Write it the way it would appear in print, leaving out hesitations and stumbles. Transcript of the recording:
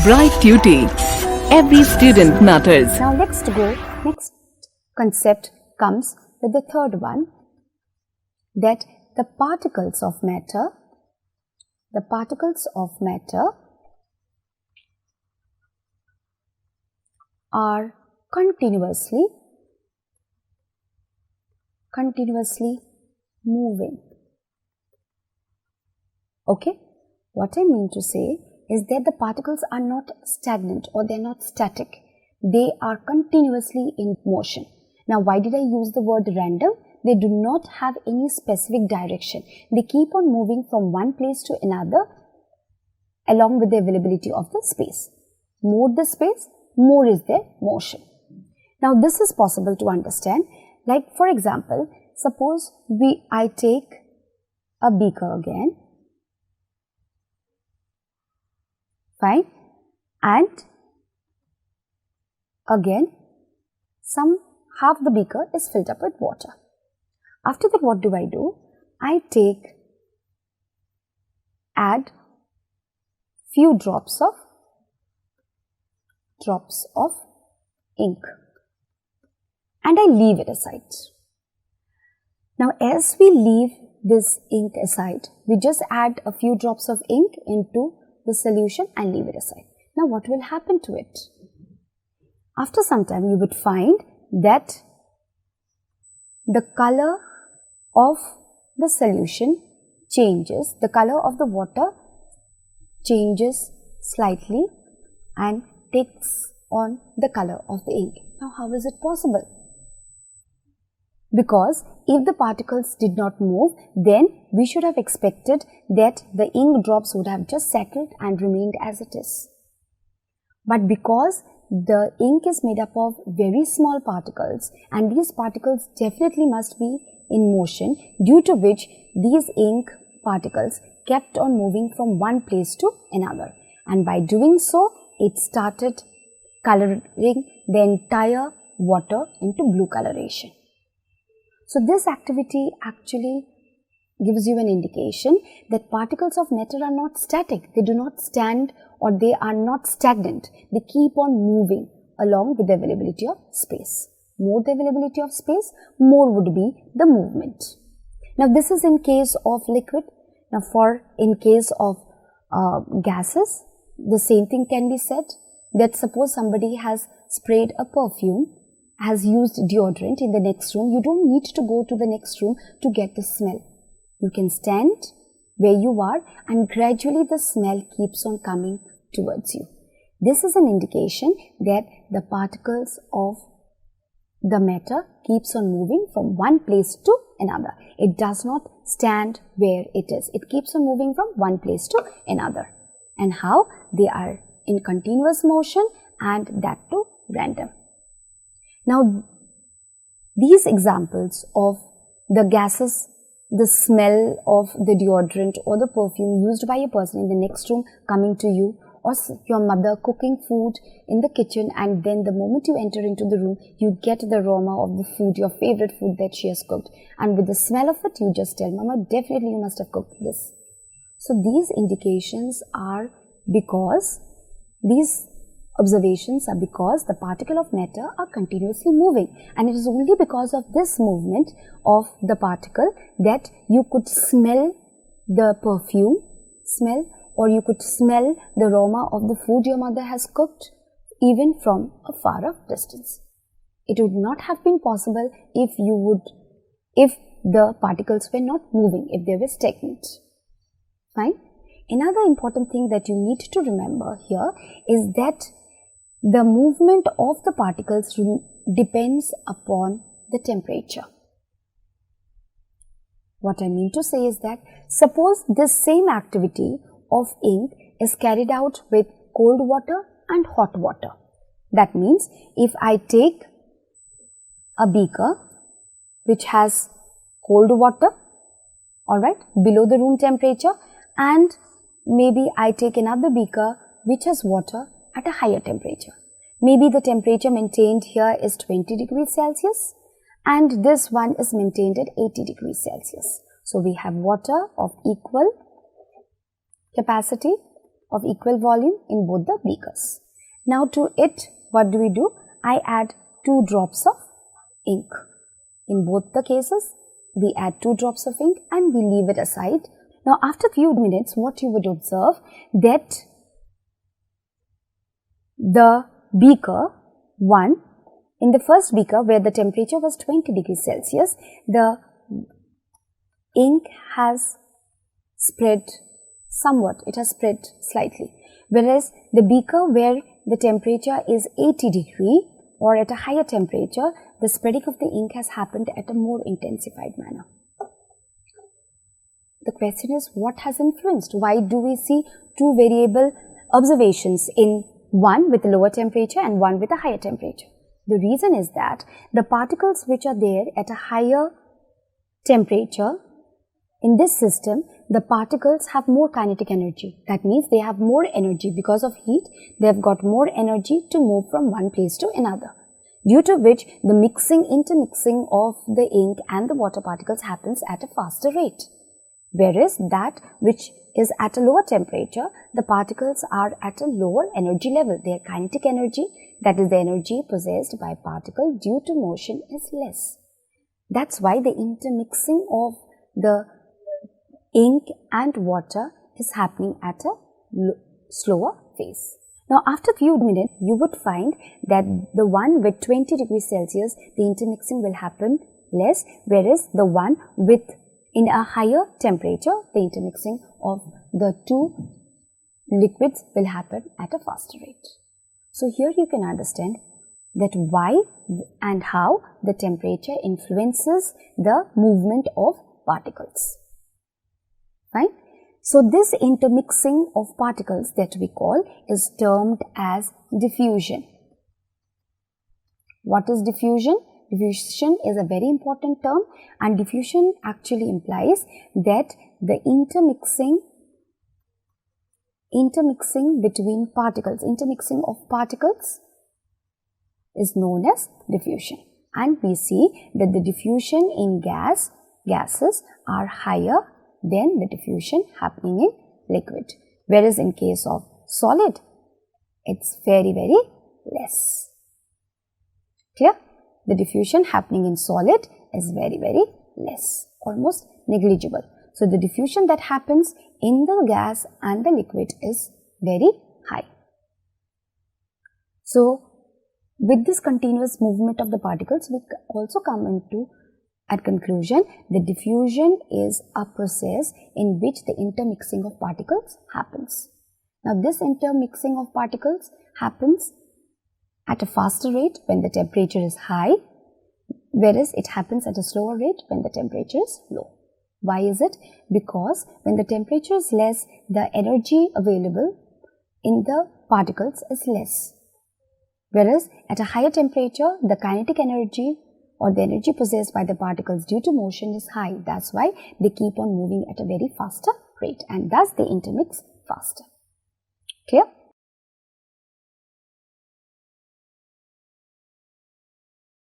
Bright Tuty. Every student matters. Now next concept comes with the third one, that the particles of matter are continuously moving. Okay, what I mean to say is that the particles are not stagnant or they are not static. They are continuously in motion. Now, why did I use the word random? They do not have any specific direction. They keep on moving from one place to another along with the availability of the space. More the space, more is their motion. Now, this is possible to understand. Like, for example, suppose I take a beaker again. Fine. And again, half the beaker is filled up with water. After that, what do? I add few drops of ink and I leave it aside. Now, as we leave this ink aside, we just add a few drops of ink into the solution and leave it aside. Now, what will happen to it? After some time, you would find that the color of the solution changes, the color of the water changes slightly and takes on the color of the ink. Now, how is it possible? Because if the particles did not move, then we should have expected that the ink drops would have just settled and remained as it is. But because the ink is made up of very small particles and these particles definitely must be in motion, due to which these ink particles kept on moving from one place to another, and by doing so, it started coloring the entire water into blue coloration. So, this activity actually gives you an indication that particles of matter are not static. They do not stand or they are not stagnant. They keep on moving along with the availability of space. More the availability of space, more would be the movement. Now, this is in case of liquid. Now, in case of gases, the same thing can be said, that suppose somebody has sprayed a perfume, has used deodorant in the next room, you don't need to go to the next room to get the smell. You can stand where you are and gradually the smell keeps on coming towards you. This is an indication that the particles of the matter keeps on moving from one place to another. It does not stand where it is. It keeps on moving from one place to another. And how? They are in continuous motion and that too random. Now, these examples of the gases, the smell of the deodorant or the perfume used by a person in the next room coming to you, or your mother cooking food in the kitchen, and then the moment you enter into the room, you get the aroma of the food, your favorite food that she has cooked, and with the smell of it, you just tell, Mama, definitely you must have cooked this. So, these indications are because, these observations are because the particle of matter are continuously moving, and it is only because of this movement of the particle that you could smell the perfume smell, or you could smell the aroma of the food your mother has cooked even from a far off distance. It would not have been possible if the particles were not moving, if they were stagnant. Fine. Another important thing that you need to remember here is that the movement of the particles depends upon the temperature. What I mean to say is that suppose this same activity of ink is carried out with cold water and hot water. That means if I take a beaker which has cold water, alright, below the room temperature, and maybe I take another beaker which has water at a higher temperature. Maybe the temperature maintained here is 20 degrees Celsius and this one is maintained at 80 degrees Celsius. So, we have water of equal capacity, of equal volume in both the beakers. Now to it, what do? I add 2 drops of ink. In both the cases, we add 2 drops of ink and we leave it aside. Now after few minutes, what you would observe that the beaker 1, in the first beaker where the temperature was 20 degrees Celsius, the ink has spread somewhat, it has spread slightly. Whereas the beaker where the temperature is 80 degree or at a higher temperature, the spreading of the ink has happened at a more intensified manner. The question is, what has influenced? Why do we see 2 variable observations in one with a lower temperature and one with a higher temperature? The reason is that the particles which are there at a higher temperature, in this system, the particles have more kinetic energy. That means they have more energy because of heat. They have got more energy to move from one place to another, due to which the intermixing of the ink and the water particles happens at a faster rate. Whereas that which is at a lower temperature, the particles are at a lower energy level. Their kinetic energy, that is the energy possessed by particle due to motion, is less. That's why the intermixing of the ink and water is happening at a slower phase. Now after few minutes, you would find that the one with 20 degrees Celsius, the intermixing will happen less, whereas the one with in a higher temperature, the intermixing of the 2 liquids will happen at a faster rate. So here you can understand that why and how the temperature influences the movement of particles. Fine. So this intermixing of particles that we call is termed as diffusion. What is diffusion? Diffusion is a very important term, and diffusion actually implies that the intermixing between particles, intermixing of particles is known as diffusion. And we see that the diffusion in gases are higher than the diffusion happening in liquid. Whereas in case of solid, it's very, very less. Clear? The diffusion happening in solid is very, very less, almost negligible. So the diffusion that happens in the gas and the liquid is very high. So with this continuous movement of the particles, we also come into at conclusion that diffusion is a process in which the intermixing of particles happens. Now this intermixing of particles happens at a faster rate when the temperature is high, whereas it happens at a slower rate when the temperature is low. Why is it? Because when the temperature is less, the energy available in the particles is less. Whereas at a higher temperature, the kinetic energy or the energy possessed by the particles due to motion is high. That's why they keep on moving at a very faster rate, and thus they intermix faster. Clear?